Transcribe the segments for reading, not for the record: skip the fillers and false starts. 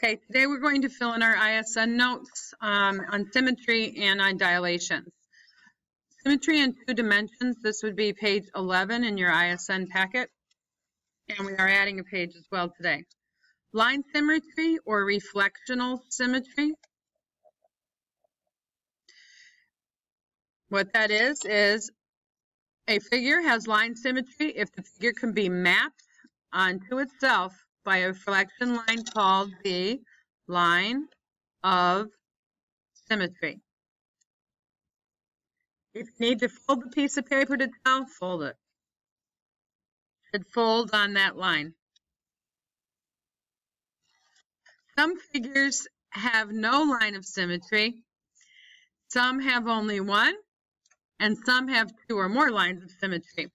Okay, today we're going to fill in our ISN notes on symmetry and on dilations. Symmetry in 2 dimensions, this would be page 11 in your ISN packet. And we are adding a page as well today. Line symmetry or reflectional symmetry. What that is a figure has line symmetry if the figure can be mapped onto itself by a reflection line called the line of symmetry. If you need to fold the piece of paper to tell, fold it. It folds on that line. Some figures have no line of symmetry. Some have only one, and some have 2 or more lines of symmetry.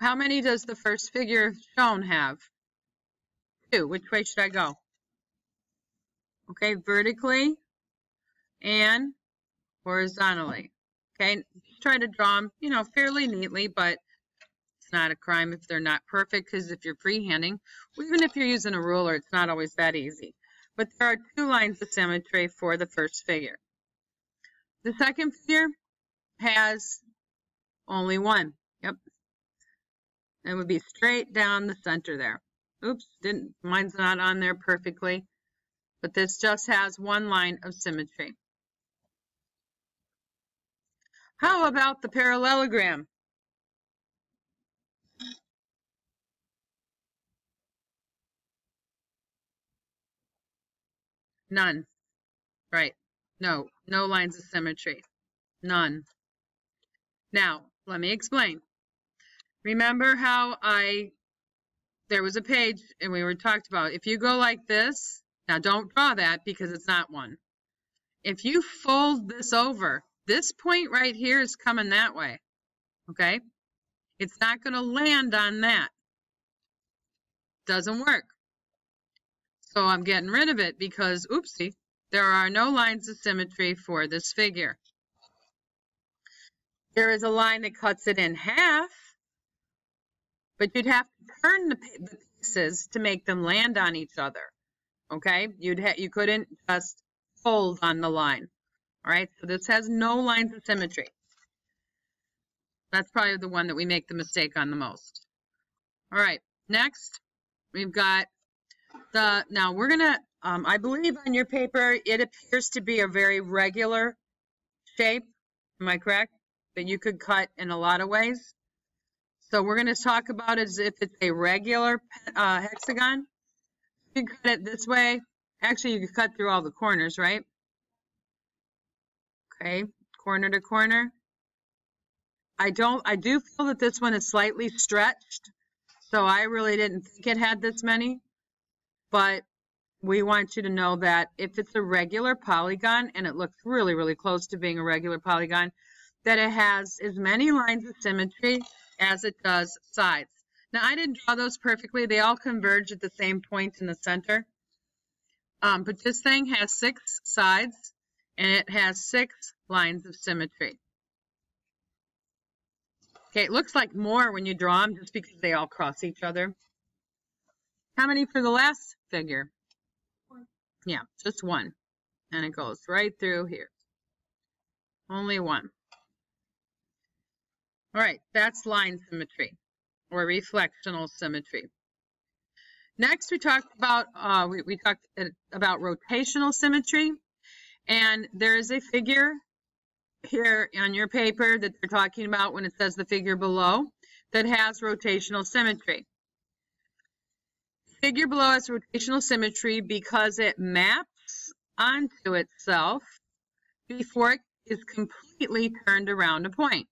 How many does the first figure shown have? 2. Which way should I go? Okay, vertically and horizontally. Okay, try to draw them, fairly neatly, but it's not a crime if they're not perfect, because if you're freehanding, even if you're using a ruler, it's not always that easy. But there are 2 lines of symmetry for the first figure. The second figure has only 1. Yep. It would be straight down the center there. Oops, mine's not on there perfectly, but this just has 1 line of symmetry. How about the parallelogram? None. Right. No lines of symmetry. None. Now, let me explain. Remember how there was a page and we were talked about, if you go like this, now don't draw that because it's not one. If you fold this over, this point right here is coming that way, okay? It's not going to land on that. Doesn't work. So I'm getting rid of it because, oopsie, there are no lines of symmetry for this figure. There is a line that cuts it in half, but you'd have to turn the pieces to make them land on each other, okay? You couldn't just fold on the line, all right? So this has no lines of symmetry. That's probably the one that we make the mistake on the most. All right, next we've got now we're gonna, I believe on your paper, it appears to be a very regular shape. Am I correct? That you could cut in a lot of ways. So we're going to talk about it as if it's a regular hexagon. You can cut it this way. Actually, you can cut through all the corners, right? Okay, corner to corner. I do feel that this one is slightly stretched, so I really didn't think it had this many. But we want you to know that if it's a regular polygon, and it looks really, really close to being a regular polygon, that it has as many lines of symmetry as it does sides. Now, I didn't draw those perfectly. They all converge at the same point in the center. But this thing has 6 sides, and it has 6 lines of symmetry. Okay, it looks like more when you draw them just because they all cross each other. How many for the last figure? 1. Yeah, just 1. And it goes right through here. Only 1. All right, that's line symmetry or reflectional symmetry. Next, we talked about rotational symmetry, and there is a figure here on your paper that they're talking about when it says the figure below that has rotational symmetry. The figure below has rotational symmetry because it maps onto itself before it is completely turned around a point.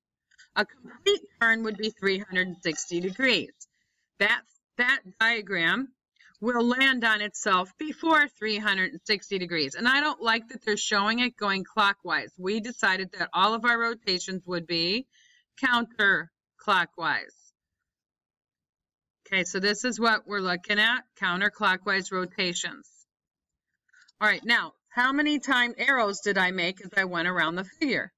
A complete turn would be 360 degrees. That diagram will land on itself before 360 degrees. And I don't like that they're showing it going clockwise. We decided that all of our rotations would be counterclockwise. Okay, so this is what we're looking at, counterclockwise rotations. All right, now, how many arrows did I make as I went around the figure?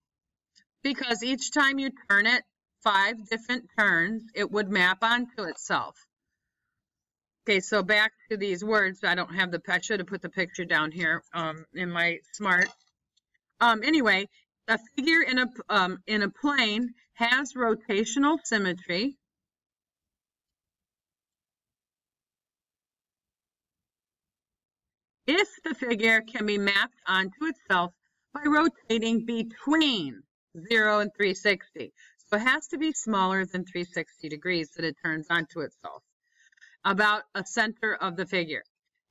Because each time you turn it 5 different turns, it would map onto itself. Okay, so back to these words. I don't have I should have put the picture down here in my smart. Anyway, a figure in a plane has rotational symmetry if the figure can be mapped onto itself by rotating between 0 and 360. So it has to be smaller than 360 degrees that it turns onto itself, about a center of the figure.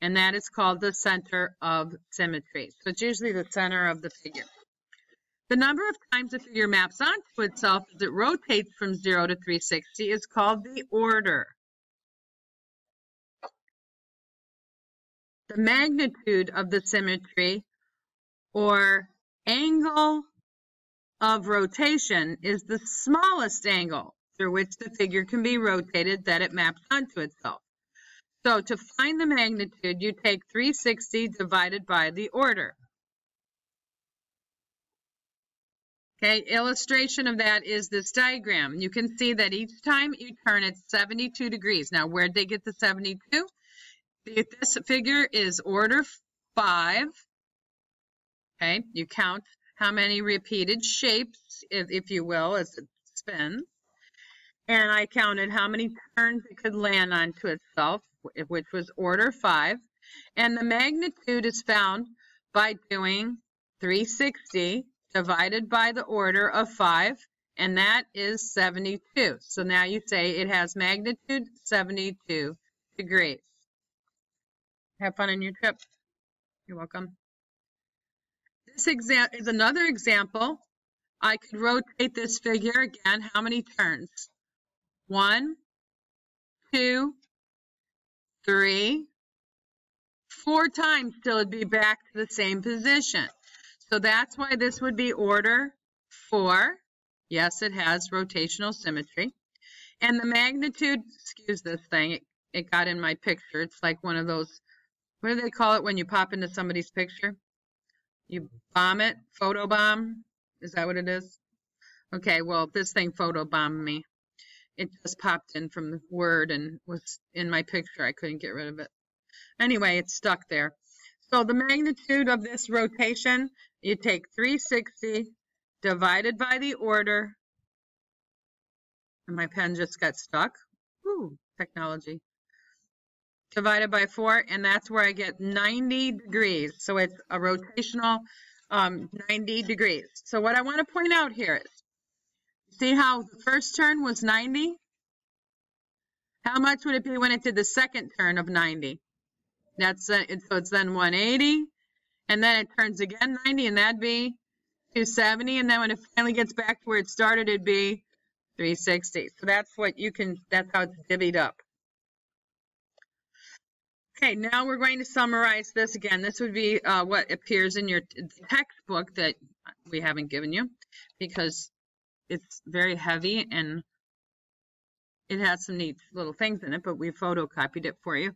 And that is called the center of symmetry. So it's usually the center of the figure. The number of times a figure maps onto itself as it rotates from 0 to 360 is called the order. The magnitude of the symmetry or angle of rotation is the smallest angle through which the figure can be rotated that it maps onto itself. So to find the magnitude, you take 360 divided by the order. Okay, illustration of that is this diagram. You can see that each time you turn it's 72 degrees. Now, where'd they get the 72? This figure is order 5. Okay, you count how many repeated shapes, if you will, as it spins. And I counted how many turns it could land onto itself, which was order 5. And the magnitude is found by doing 360 divided by the order of 5, and that is 72. So now you say it has magnitude 72 degrees. Have fun on your trip. You're welcome. This is another example. I could rotate this figure again. How many turns? 1, 2, 3, 4 times till it'd be back to the same position. So that's why this would be order 4. Yes, it has rotational symmetry. And the magnitude, excuse this thing, it got in my picture. It's like one of those, what do they call it when you pop into somebody's picture? You bomb it, photobomb? Is that what it is? Okay, well, this thing photobombed me. It just popped in from the Word and was in my picture. I couldn't get rid of it. Anyway, it's stuck there. So the magnitude of this rotation, you take 360 divided by the order, and my pen just got stuck. Ooh, technology. Divided by 4, and that's where I get 90 degrees. So it's a rotational 90 degrees. So what I want to point out here is, see how the first turn was 90? How much would it be when it did the second turn of 90? So it's then 180, and then it turns again 90, and that'd be 270, and then when it finally gets back to where it started, it'd be 360. So that's how it's divvied up. Okay, now we're going to summarize this again. This would be what appears in your textbook that we haven't given you because it's very heavy and it has some neat little things in it, but we photocopied it for you.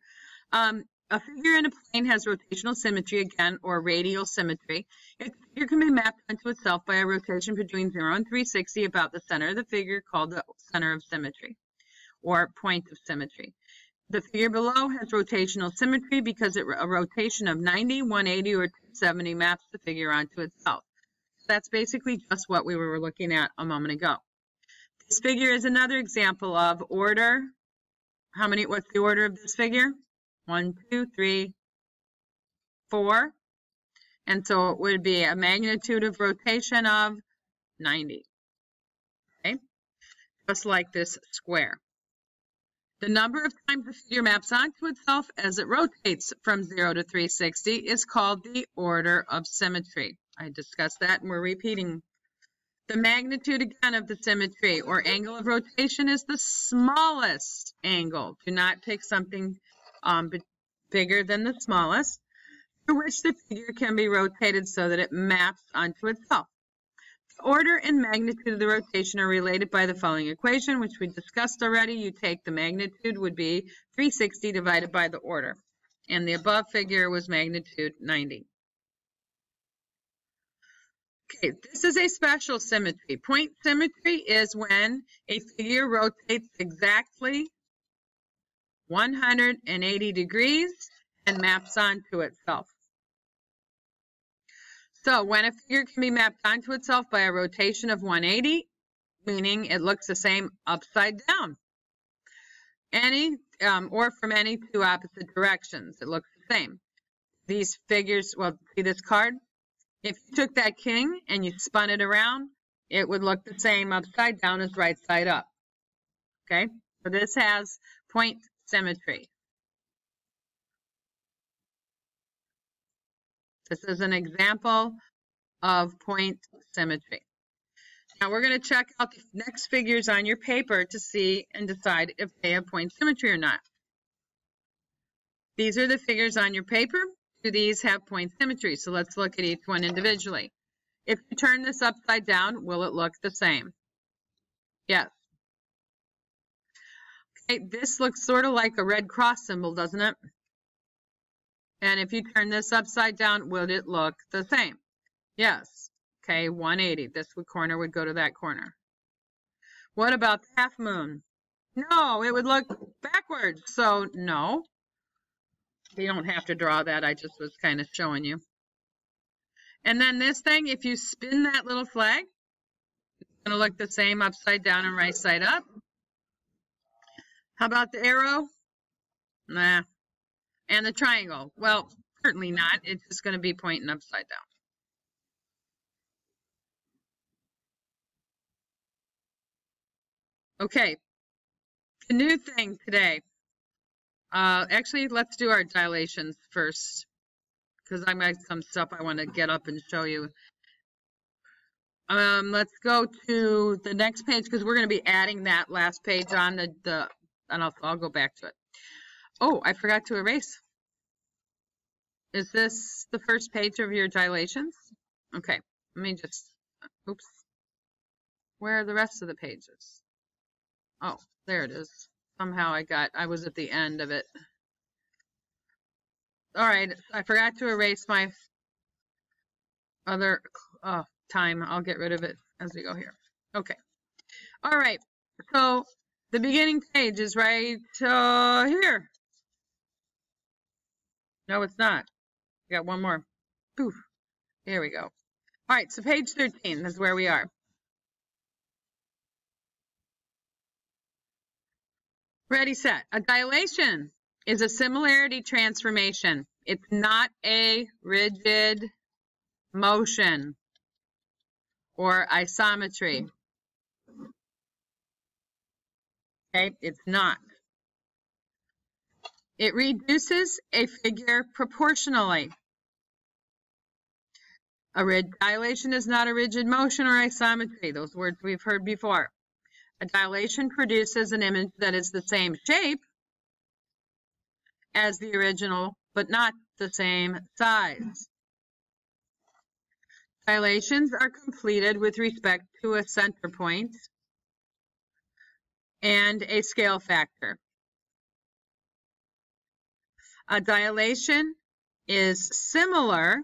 A figure in a plane has rotational symmetry again, or radial symmetry. A figure can be mapped onto itself by a rotation between 0 and 360 about the center of the figure, called the center of symmetry, or point of symmetry. The figure below has rotational symmetry because a rotation of 90, 180, or 270 maps the figure onto itself. So that's basically just what we were looking at a moment ago. This figure is another example of order. What's the order of this figure? 1, 2, 3, 4. And so it would be a magnitude of rotation of 90. Okay? Just like this square. The number of times the figure maps onto itself as it rotates from 0 to 360 is called the order of symmetry. I discussed that and we're repeating. The magnitude again of the symmetry or angle of rotation is the smallest angle. Do not pick something bigger than the smallest, through which the figure can be rotated so that it maps onto itself. The order and magnitude of the rotation are related by the following equation, which we discussed already. You take the magnitude would be 360 divided by the order, and the above figure was magnitude 90. Okay, this is a special symmetry. Point symmetry is when a figure rotates exactly 180 degrees and maps onto itself. So when a figure can be mapped onto itself by a rotation of 180, meaning it looks the same upside down, or from any two opposite directions, it looks the same. These figures, well, see this card? If you took that king and you spun it around, it would look the same upside down as right side up. Okay, so this has point symmetry. This is an example of point symmetry. Now we're going to check out the next figures on your paper to see and decide if they have point symmetry or not. These are the figures on your paper. Do these have point symmetry? So let's look at each one individually. If you turn this upside down, will it look the same? Yes. Okay, this looks sort of like a red cross symbol, doesn't it? And if you turn this upside down, will it look the same? Yes. Okay, 180. This corner would go to that corner. What about the half moon? No, it would look backwards. So no. You don't have to draw that. I just was kind of showing you. And then this thing, if you spin that little flag, it's going to look the same upside down and right side up. How about the arrow? Nah. And the triangle? Well, certainly not. It's just going to be pointing upside down. Okay. The new thing today. Actually, let's do our dilations first, because I might have some stuff I want to get up and show you. Let's go to the next page, because we're going to be adding that last page on and I'll go back to it. Oh, I forgot to erase. Is this the first page of your dilations? Okay, let me just, oops. Where are the rest of the pages? Oh, there it is. Somehow I was at the end of it. All right, I forgot to erase my other time. I'll get rid of it as we go here. Okay. All right, so the beginning page is right here. No, it's not. I got one more. Poof. Here we go. All right, so page 13 is where we are. Ready, set. A dilation is a similarity transformation. It's not a rigid motion or isometry. Okay, it's not. It reduces a figure proportionally. A dilation is not a rigid motion or isometry. Those words we've heard before. A dilation produces an image that is the same shape as the original, but not the same size. Dilations are completed with respect to a center point and a scale factor. A dilation is similar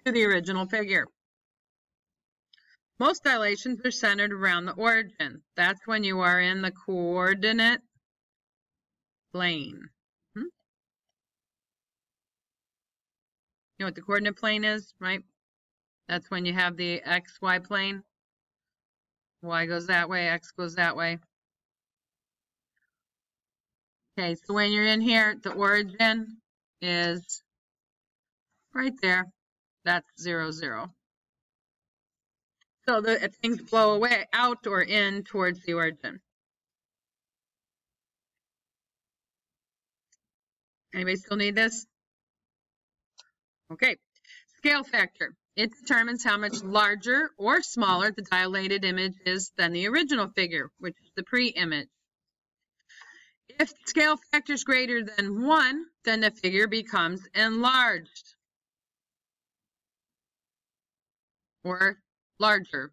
to the original figure. Most dilations are centered around the origin. That's when you are in the coordinate plane. You know what the coordinate plane is, right? That's when you have the XY plane. Y goes that way, X goes that way. Okay, so when you're in here, the origin is right there. That's 0, 0. So things flow away, out or in towards the origin. Anybody still need this? Okay. Scale factor. It determines how much larger or smaller the dilated image is than the original figure, which is the pre-image. If the scale factor is greater than 1, then the figure becomes enlarged or larger.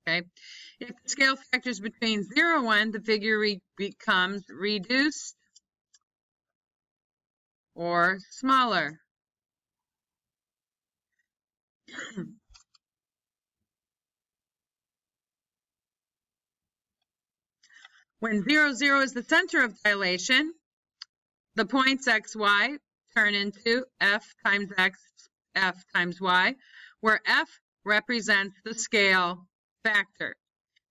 Okay. If the scale factor is between 0 and 1, the figure becomes reduced or smaller. When 0, 0 is the center of dilation, the points x, y turn into f times x, f times y, where f represents the scale factor.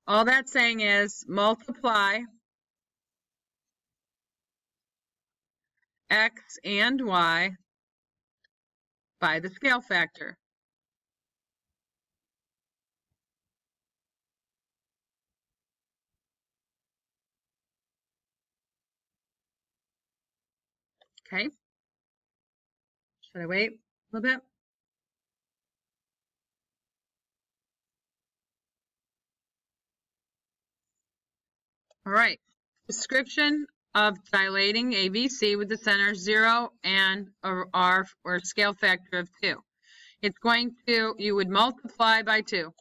All that's saying is multiply x and y by the scale factor. Okay. Should I wait a little bit? All right. Description of dilating ABC with the center 0 and R or scale factor of 2. It's going to, you would multiply by 2.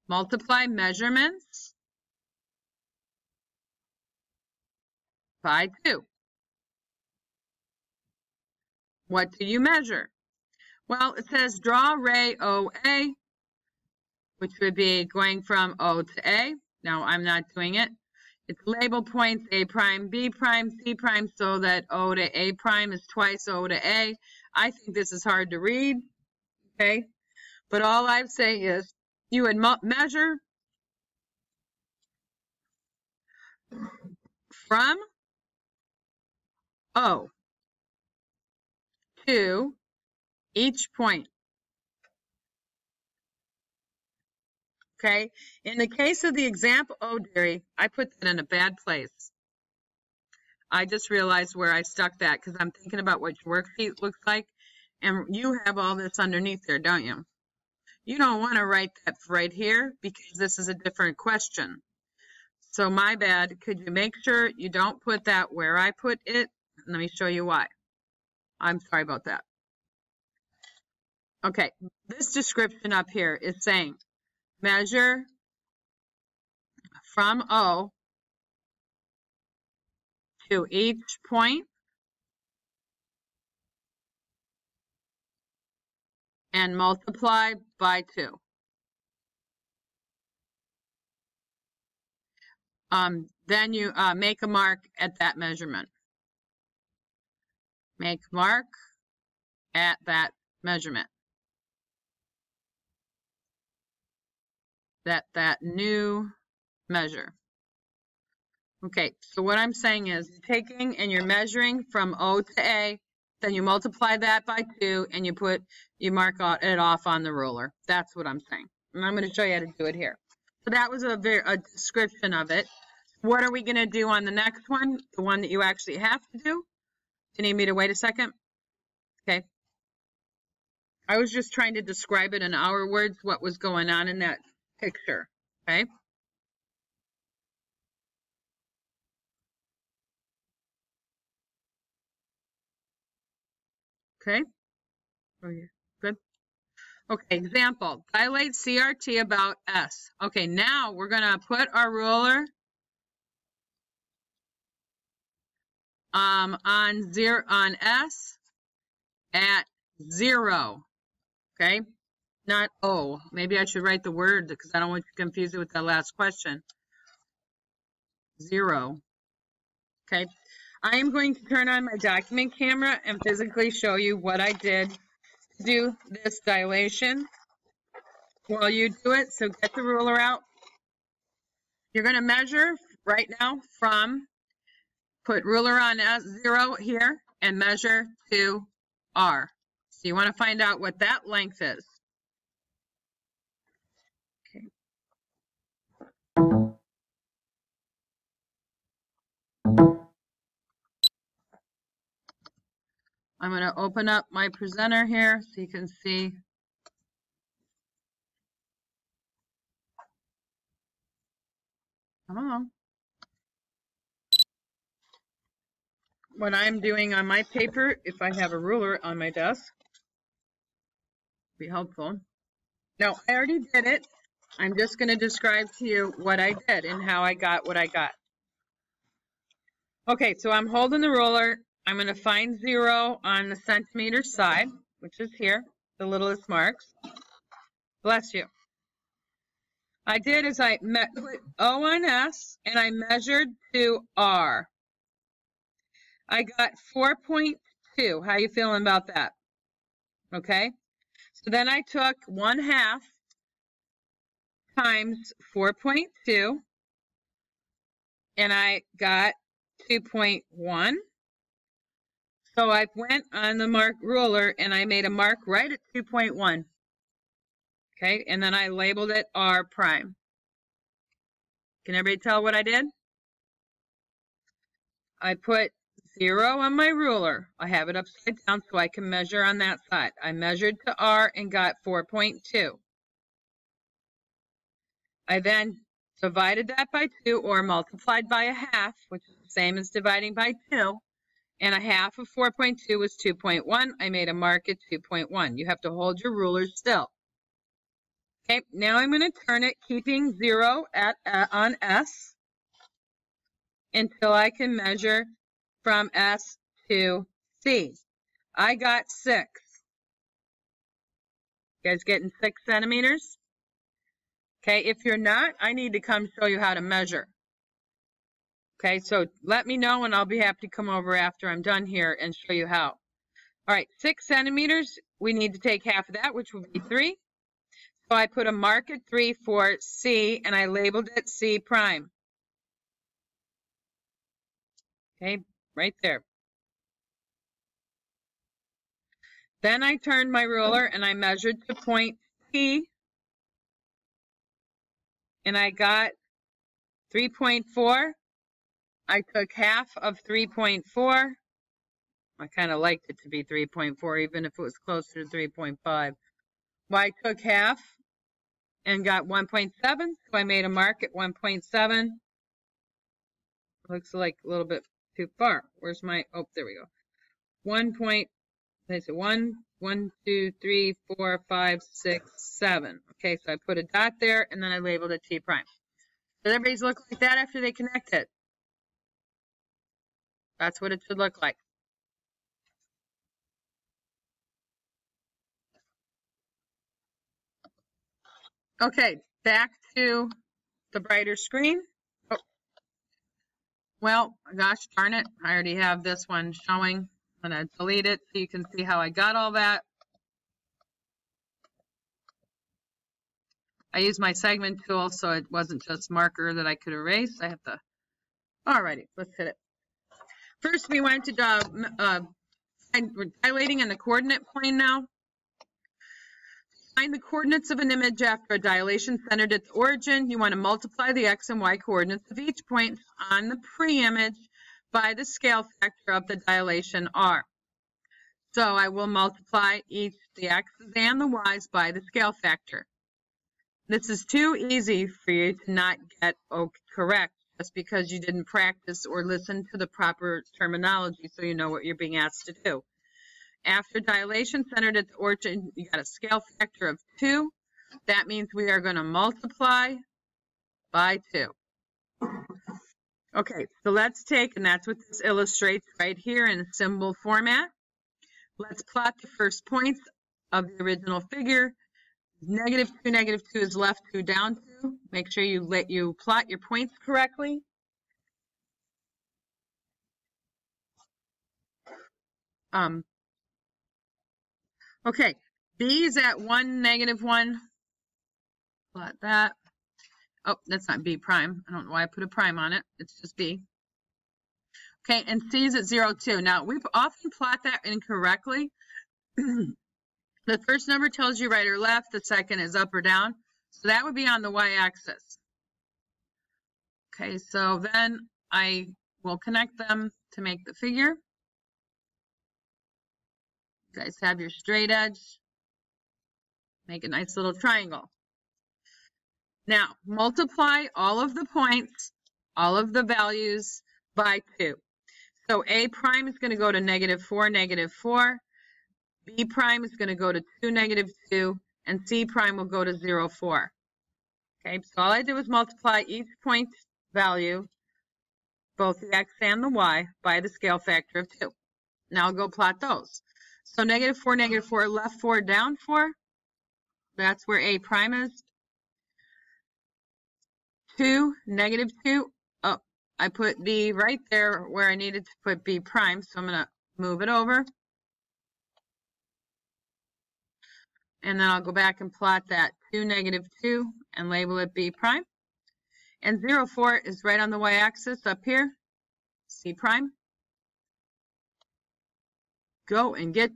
Multiply measurements by 2. What do you measure? Well, it says draw ray OA, which would be going from O to A. Now, I'm not doing it. It's label points A prime, B prime, C prime, so that O to A prime is twice O to A. I think this is hard to read, okay? But all I say is you would measure from O to each point. Okay, in the case of the example, oh dearie, I put that in a bad place. I just realized where I stuck that because I'm thinking about what your worksheet looks like, and you have all this underneath there, don't you? You don't want to write that right here because this is a different question. So my bad, could you make sure you don't put that where I put it? Let me show you why. I'm sorry about that. Okay, this description up here is saying measure from O to each point and multiply by 2. Then you make a mark at that measurement. Make mark at that measurement. That new measure. Okay, so what I'm saying is taking and you're measuring from O to A, then you multiply that by 2 and you mark it off on the ruler. That's what I'm saying. And I'm going to show you how to do it here. So that was a description of it. What are we going to do on the next one? The one that you actually have to do? Do you need me to wait a second? Okay. I was just trying to describe it in our words, what was going on in that picture. Okay. Okay. Oh, yeah. Good. Okay, example. Dilate CRT about S. Okay, now we're going to put our ruler on S at 0. Okay, not O. Maybe I should write the word because I don't want you to confuse it with the last question. 0. Okay, I am going to turn on my document camera and physically show you what I did to do this dilation while you do it. So get the ruler out. You're going to measure right now from, put ruler on S0 here and measure to R. So you want to find out what that length is. Okay. I'm going to open up my presenter here so you can see. Come on. What I'm doing on my paper, if I have a ruler on my desk, be helpful. No, I already did it. I'm just going to describe to you what I did and how I got what I got. Okay, so I'm holding the ruler. I'm going to find 0 on the centimeter side, which is here, the littlest marks. Bless you. I did is I put O on S and I measured to R. I got 4.2. How you feeling about that? Okay. So then I took 1/2 times 4.2 and I got 2.1. So I went on the mark ruler and I made a mark right at 2.1. Okay, and then I labeled it R prime. Can everybody tell what I did? I put 0 on my ruler. I have it upside down so I can measure on that side. I measured to R and got 4.2. I then divided that by 2 or multiplied by 1/2, which is the same as dividing by 2. And 1/2 of 4.2 was 2.1. I made a mark at 2.1. You have to hold your ruler still. Okay, now I'm going to turn it, keeping 0 on S until I can measure from S to C. I got 6. You guys getting 6 centimeters? Okay, if you're not, I need to come show you how to measure. Okay, so let me know and I'll be happy to come over after I'm done here and show you how. All right, 6 centimeters, we need to take half of that, which will be 3. So I put a mark at 3 for C, and I labeled it C prime. Okay, right there. Then I turned my ruler, and I measured to point P, and I got 3.4. I took half of 3.4. I kind of liked it to be 3.4, even if it was closer to 3.5. Well, I took half and got 1.7, so I made a mark at 1.7. Looks like a little bit too far. Where's my, oh, there we go. 1. Let's see, 1, 2, 3, 4, 5, 6, 7. Okay, so I put a dot there, and then I labeled it T prime. Does everybody's look like that after they connect it? That's what it should look like. Okay, back to the brighter screen. Oh. Well, gosh darn it, I already have this one showing. I'm going to delete it so you can see how I got all that. I used my segment tool, so it wasn't just marker that I could erase. I have to, alrighty, let's hit it. First, we went to we're dilating in the coordinate plane now. Find the coordinates of an image after a dilation centered at the origin. You want to multiply the x and y coordinates of each point on the pre-image by the scale factor of the dilation r. So I will multiply each the x's and the y's by the scale factor. This is too easy for you to not get correct just because you didn't practice or listen to the proper terminology so you know what you're being asked to do. After dilation centered at the origin, you got a scale factor of 2. That means we are going to multiply by 2. Okay, so let's take, and that's what this illustrates right here in a symbol format. Let's plot the first points of the original figure. -2, -2 is left 2 down 2. Make sure you plot your points correctly. Okay, B is at 1, -1. Plot that. Oh, that's not B prime. I don't know why I put a prime on it. It's just B. Okay, and C is at 0, 2. Now, we often plot that incorrectly. The first number tells you right or left. The second is up or down. So that would be on the y-axis. Okay, so then I will connect them to make the figure. You guys have your straight edge. Make a nice little triangle. Now, multiply all of the points, all of the values by 2. So A prime is going to go to -4, -4. B prime is going to go to 2, -2. And C prime will go to 0, 4. Okay, so all I did was multiply each point value, both the x and the y, by the scale factor of 2. Now I'll go plot those. So -4, -4, left 4, down 4. That's where A prime is. 2, negative 2. Oh, I put B right there where I needed to put B prime, so I'm going to move it over. And then I'll go back and plot that 2, negative 2 and label it B prime. And 0, 4 is right on the y-axis up here, C prime. Go and get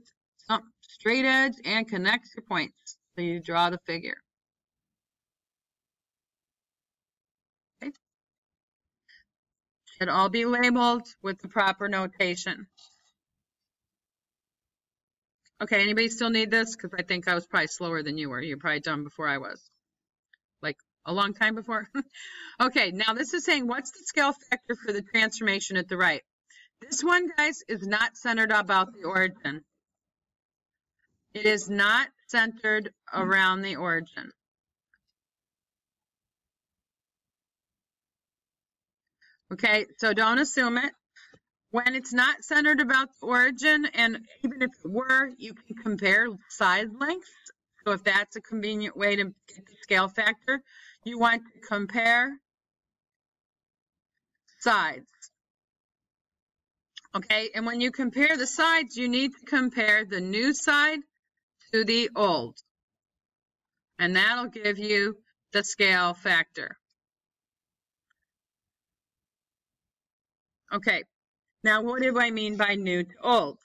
some straight edge and connect your points. So you draw the figure. Okay. Should all be labeled with the proper notation. Okay, anybody still need this? Because I think I was probably slower than you were. You're probably done before I was. Like a long time before. Okay, now this is saying what's the scale factor for the transformation at the right? This one, guys, is not centered about the origin. It is not centered around the origin. Okay, so don't assume it. When it's not centered about the origin, and even if it were, you can compare side lengths. So if that's a convenient way to get the scale factor, you want to compare sides. Okay, and when you compare the sides, you need to compare the new side to the old. And that'll give you the scale factor. Okay, now what do I mean by new to old?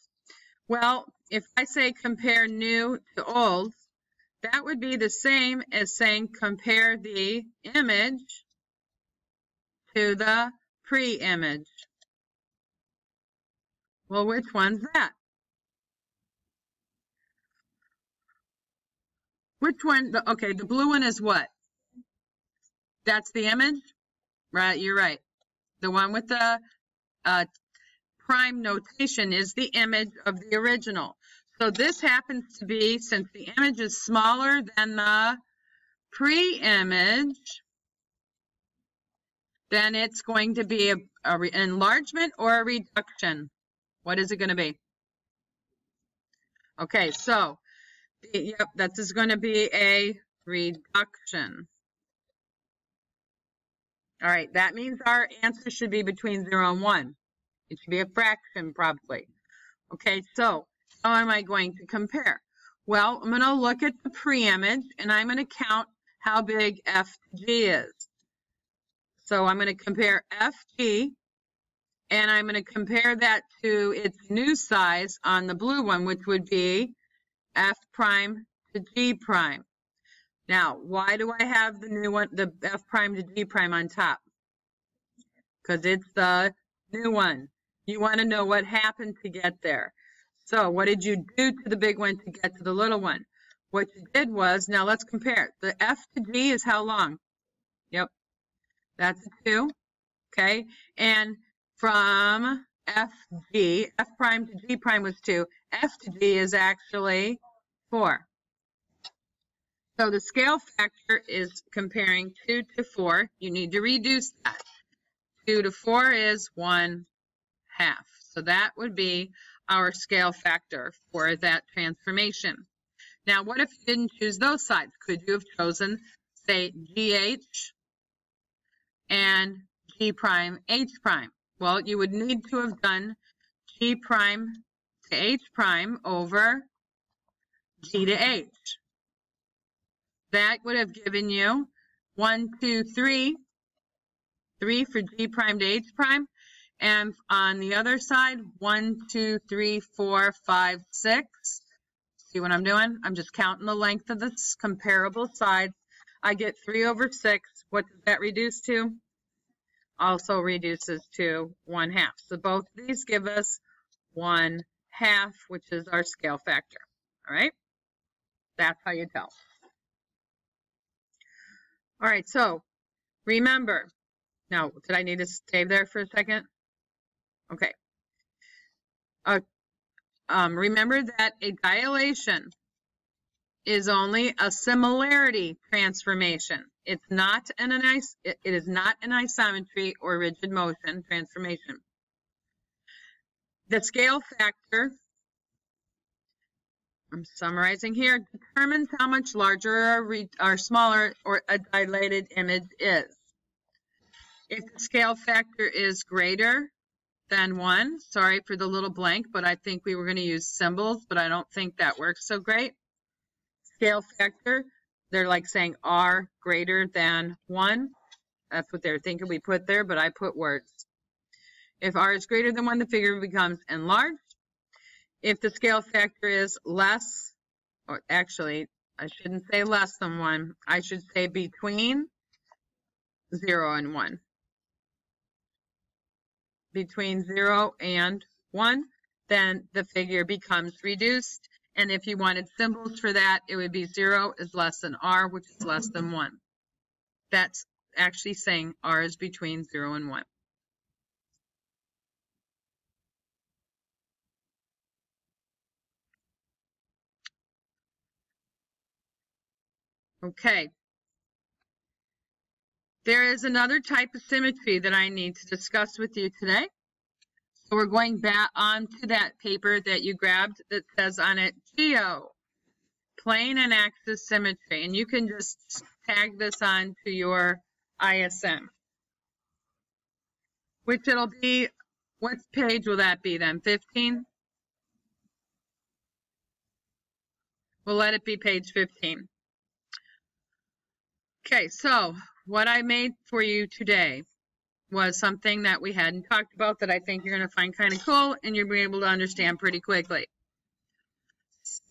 Well, if I say compare new to old, that would be the same as saying compare the image to the pre-image. Well, which one's that? Which one? Okay, the blue one is what? That's the image? Right, you're right. The one with the prime notation is the image of the original. So this happens to be, since the image is smaller than the pre-image, then it's going to be an enlargement or a reduction. What is it going to be? Okay, so, yep, that is going to be a reduction. All right, that means our answer should be between 0 and 1. It should be a fraction, probably. Okay, so how am I going to compare? Well, I'm going to look at the pre-image, and I'm going to count how big FG is. So I'm going to compare FG, and I'm going to compare that to its new size on the blue one, which would be F prime to G prime. Now, why do I have the new one, the F prime to G prime on top? Because it's the new one. You want to know what happened to get there. So what did you do to the big one to get to the little one? What you did was, now let's compare. The F to G is how long? Yep, that's a 2. Okay, and from FG, F prime to G prime was 2. F to G is actually 4. So the scale factor is comparing 2 to 4. You need to reduce that. 2 to 4 is 1/2. So that would be our scale factor for that transformation. Now, what if you didn't choose those sides? Could you have chosen, say, GH and G prime, H prime? Well, you would need to have done G prime to H prime over G to H. That would have given you 1, 2, 3, 3 for G prime to H prime. And on the other side, 1, 2, 3, 4, 5, 6. See what I'm doing? I'm just counting the length of the comparable sides. I get 3 over 6. What does that reduce to? Also reduces to 1/2. So both of these give us 1/2, which is our scale factor. All right? That's how you tell. All right, so remember. Now, did I need to stay there for a second? Okay. Remember that a dilation is only a similarity transformation. It is not an isometry or rigid motion transformation. The scale factor, I'm summarizing here, determines how much larger or smaller or a dilated image is. If the scale factor is greater than 1, sorry for the little blank, but I think we were going to use symbols, but I don't think that works so great. Scale factor, they're like saying R greater than 1. That's what they're thinking we put there, but I put words. If R is greater than 1, the figure becomes enlarged. If the scale factor is less, or actually, I shouldn't say less than 1. I should say between 0 and 1. Between 0 and 1, then the figure becomes reduced. And if you wanted symbols for that, it would be 0 is less than R, which is less than 1. That's actually saying R is between 0 and 1. Okay. There is another type of symmetry that I need to discuss with you today. So we're going back onto that paper that you grabbed that says on it, Geo, plane and axis symmetry. And you can just tag this on to your ISN. Which it'll be, what page will that be then? 15? We'll let it be page 15. Okay, so what I made for you today was something that we hadn't talked about that I think you're going to find kind of cool and you'll be able to understand pretty quickly.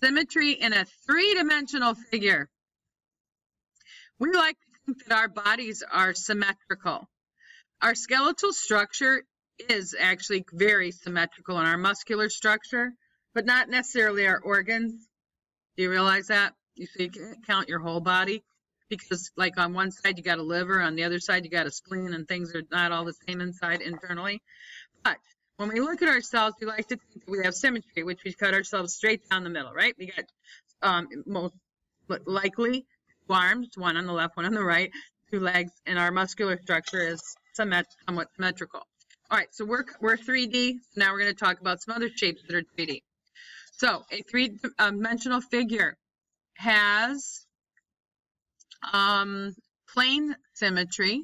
Symmetry in a three-dimensional figure. We like to think that our bodies are symmetrical. Our skeletal structure is actually very symmetrical in our muscular structure, but not necessarily our organs. Do you realize that? So you can't count your whole body. Because like on one side you got a liver, on the other side you got a spleen, and things are not all the same inside internally. But when we look at ourselves, we like to think that we have symmetry, which we cut ourselves straight down the middle, right? We got most likely 2 arms, one on the left, one on the right, 2 legs, and our muscular structure is somewhat symmetrical. All right, so we're 3D. So now we're going to talk about some other shapes that are 3D. So a three-dimensional figure has plane symmetry.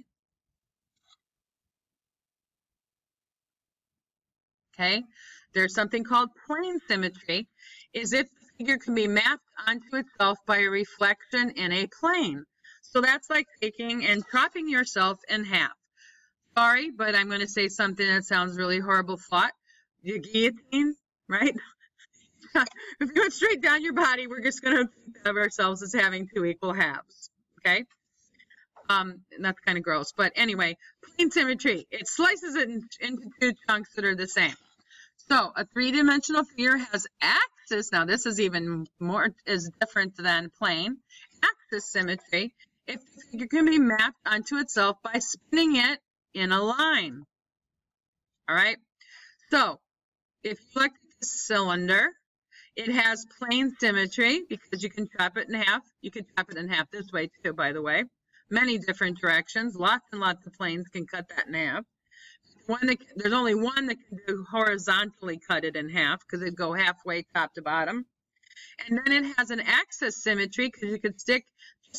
Okay, there's something called plane symmetry, is if the figure can be mapped onto itself by a reflection in a plane. So that's like taking and chopping yourself in half. Sorry, but I'm going to say something that sounds really horrible thought. The guillotine, right? If you went straight down your body, we're just going to think of ourselves as having 2 equal halves. Okay, and that's kind of gross, but anyway, plane symmetry, it slices it into 2 chunks that are the same. So a three-dimensional figure has axis. Now this is even more is different than plane. Axis symmetry, if the figure can be mapped onto itself by spinning it in a line. All right, so if you look at the cylinder, it has plane symmetry because you can chop it in half. You can chop it in half this way too, by the way. Many different directions. Lots and lots of planes can cut that in half. There's only one that can do horizontally cut it in half because it'd go halfway top to bottom. And then it has an axis symmetry because you could just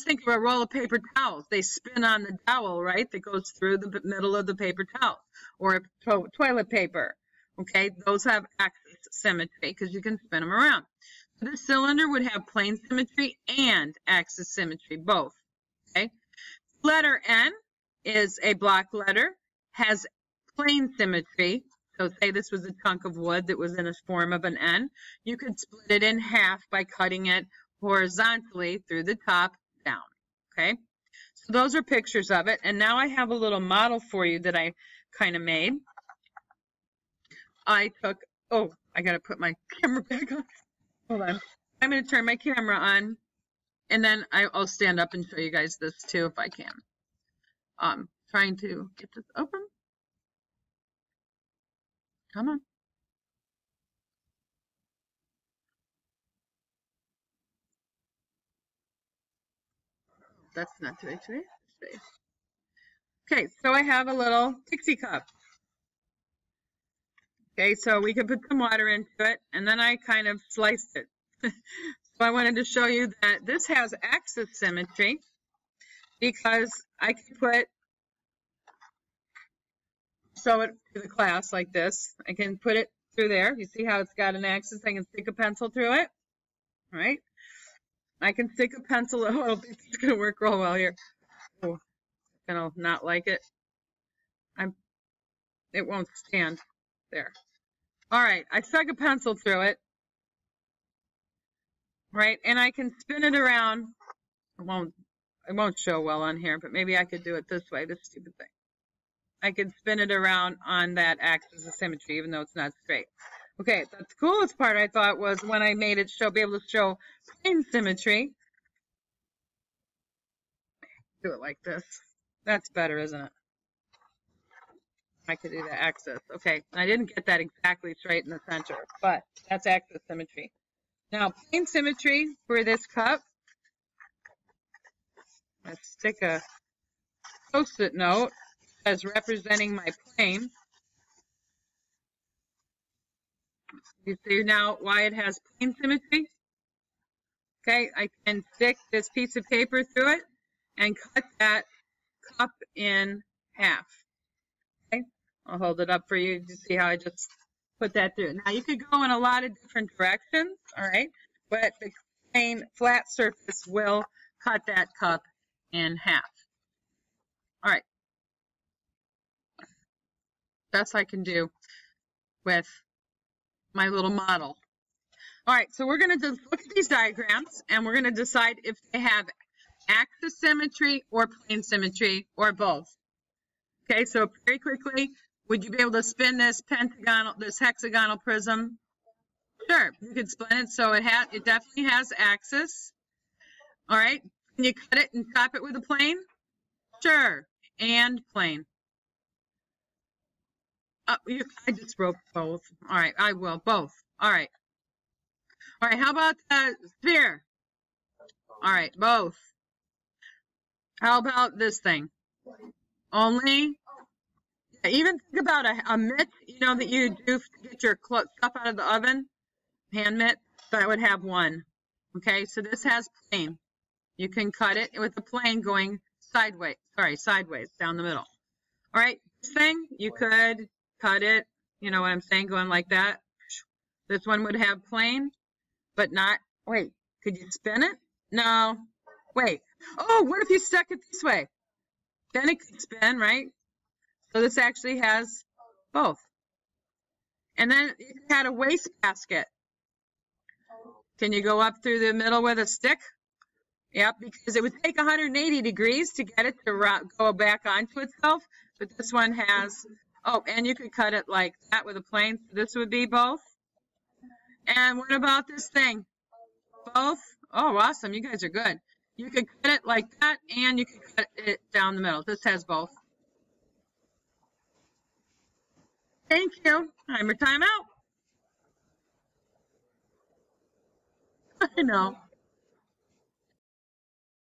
think of a roll of paper towels. They spin on the dowel, right, that goes through the middle of the paper towel, or toilet paper. Okay, those have axis symmetry because you can spin them around. So this cylinder would have plane symmetry and axis symmetry, both. Okay, letter N is a block letter, has plane symmetry. So say this was a chunk of wood that was in a form of an N. You could split it in half by cutting it horizontally through the top down. Okay, so those are pictures of it. And now I have a little model for you that I kind of made. I took, oh, I got to put my camera back on. Hold on. I'm going to turn my camera on, and then I'll stand up and show you guys this too if I can. Trying to get this open. Come on. That's not the right way. Okay, so I have a little Dixie cup. Okay, so we can put some water into it, and then I kind of sliced it. So I wanted to show you that this has axis symmetry because I can put show it to the class like this. I can put it through there. You see how it's got an axis? I can stick a pencil through it, right? I can stick a pencil. Oh, I don't think it's going to work real well here. Oh, I'm going to not like it. It won't stand there. All right, I stuck a pencil through it, right? And I can spin it around. It won't show well on here, but maybe I could do it this way, this stupid thing. I can spin it around on that axis of symmetry, even though it's not straight. Okay, the coolest part I thought was when I made it be able to show plane symmetry. Do it like this. That's better, isn't it? I could do the axis. Okay, I didn't get that exactly straight in the center, but that's axis symmetry. Now, plane symmetry for this cup. Let's stick a Post-it note as representing my plane. You see now why it has plane symmetry? Okay, I can stick this piece of paper through it and cut that cup in half. Okay, I'll hold it up for you to see how I just put that through. Now you could go in a lot of different directions, all right, but the plane flat surface will cut that cup in half. All right, that's what I can do with my little model. All right, so we're going to just look at these diagrams and we're going to decide if they have axis symmetry or plane symmetry or both. Okay, so very quickly, would you be able to spin this hexagonal prism? Sure, you could spin it so it definitely has axis. All right, can you cut it and chop it with a plane? Sure, and plane. I just wrote both. All right, I will, both. All right. All right, how about the sphere? All right, both. How about this thing? Only? Yeah, even think about a mitt, you know, that you do to get your stuff out of the oven, hand mitt, that would have one. Okay, so this has plane. You can cut it with a plane going sideways down the middle. All right, this thing, you could cut it, you know what I'm saying, going like that. This one would have plane, but not, wait, could you spin it? No, wait. Oh, what if you stuck it this way? Then it could spin, right? So this actually has both. And then it had a wastebasket. Can you go up through the middle with a stick? Yep, because it would take 180 degrees to get it to go back onto itself. But this one has, oh, and you could cut it like that with a plane. So this would be both. And what about this thing? Both? Oh, awesome. You guys are good. You could cut it like that, and you could cut it down the middle. This has both. Thank you. Timer time out. I know.